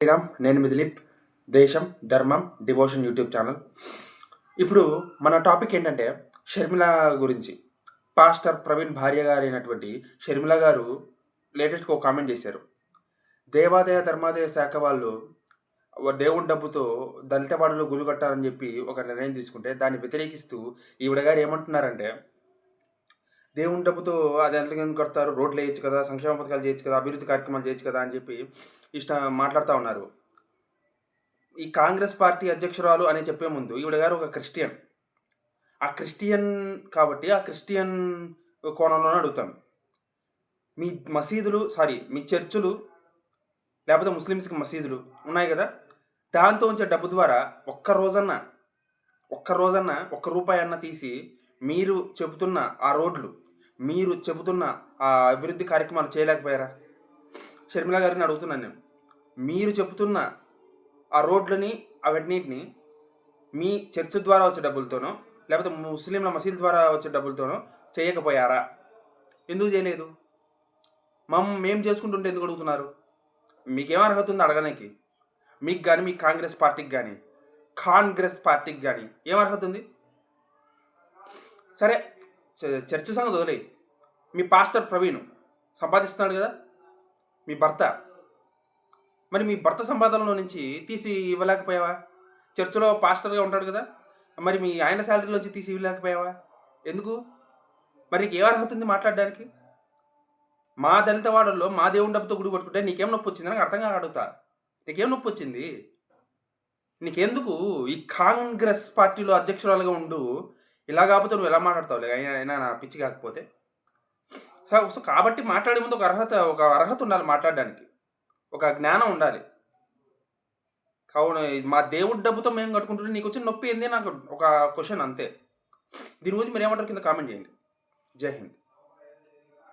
శ్రీరామ్, నేను మీ దిలీప్. దేశం ధర్మం డివోషన్ యూట్యూబ్ ఛానల్. ఇప్పుడు మన టాపిక్ ఏంటంటే షర్మిల గురించి. పాస్టర్ ప్రవీణ్ భార్య గారు అయినటువంటి షర్మిల గారు లేటెస్ట్గా ఒక కామెంట్ చేశారు. దేవాదాయ ధర్మాదాయ శాఖ వాళ్ళు దేవుని డబ్బుతో దళిత వాడలో గుళ్ళు కట్టాలని చెప్పి ఒక నిర్ణయం తీసుకుంటే దాన్ని వ్యతిరేకిస్తూ ఈవిడ గారు ఏమంటున్నారంటే, దేవుని డబ్బుతో అది ఎందుకు కడతారు, రోడ్లు వేయచ్చు కదా, సంక్షేమ పథకాలు చేయొచ్చు కదా, అభివృద్ధి కార్యక్రమాలు చేయొచ్చు కదా అని చెప్పి మాట్లాడుతూ ఉన్నారు. ఈ కాంగ్రెస్ పార్టీ అధ్యక్షురాలు అని చెప్పే ముందు ఈవిడ గారు ఒక క్రిస్టియన్. ఆ క్రిస్టియన్ కాబట్టి ఆ క్రిస్టియన్ కోణంలోనే అడుగుతాను. మీ మసీదులు మీ చర్చులు లేకపోతే ముస్లిమ్స్కి మసీదులు ఉన్నాయి కదా, దాంతో ఉంచే డబ్బు ద్వారా ఒక్క రోజన్నా ఒక్క రూపాయి అన్న తీసి మీరు చెబుతున్న ఆ రోడ్లు, మీరు చెబుతున్న ఆ అభివృద్ధి కార్యక్రమాలు చేయలేకపోయారా? షర్మిల గారిని అడుగుతున్నాను నేను. మీరు చెబుతున్న ఆ రోడ్లని అవన్నింటిని మీ చర్చ్ ద్వారా వచ్చే డబ్బులతోనో లేకపోతే ముస్లింల మసీద్ ద్వారా వచ్చే డబ్బులతోనో చేయకపోయారా? ఎందుకు చేయలేదు? మేము చేసుకుంటుంటే ఎందుకు అడుగుతున్నారు? మీకేం అర్హత ఉంది అడగడానికి? మీకు కానీ మీ కాంగ్రెస్ పార్టీకి కానీ ఏం అర్హత ఉంది? సరే, చర్చ్ సంగతి వదిలే. మీ పాస్టర్ ప్రవీణ్ సంపాదిస్తున్నాడు కదా, మీ భర్త. మరి మీ భర్త సంపాదనలో నుంచి తీసి ఇవ్వలేకపోయావా? చర్చిలో పాస్టర్గా ఉంటాడు కదా, మరి మీ ఆయన శాలరీలోంచి తీసి ఇవ్వలేకపోయావా? ఎందుకు? మరి నీకు ఏ అర్హత ఉంది మాట్లాడడానికి? మా దళిత వాడల్లో మా దేవుని డబ్బుతో గుడి పట్టుకుంటే నీకేం నొప్పి వచ్చింది? నాకు అర్థం కాక అడుగుతా. నీకేం నొప్పి వచ్చింది? నీకెందుకు ఈ కాంగ్రెస్ పార్టీలో అధ్యక్షురాలుగా ఉండు ఇలా కాకపోతే నువ్వు ఎలా మాట్లాడతావు? అయినా నా పిచ్చి కాకపోతే. సో కాబట్టి మాట్లాడే ముందు ఒక అర్హత ఉండాలి మాట్లాడడానికి, ఒక జ్ఞానం ఉండాలి. కావున మా దేవుడి డబ్బుతో మేము కట్టుకుంటుంటే నీకు వచ్చిన నొప్పి ఏంది? నాకు ఒక క్వశ్చన్ అంతే. దీని గురించి మీరు ఏమంటారు కింద కామెంట్ చేయండి. జై హింద్.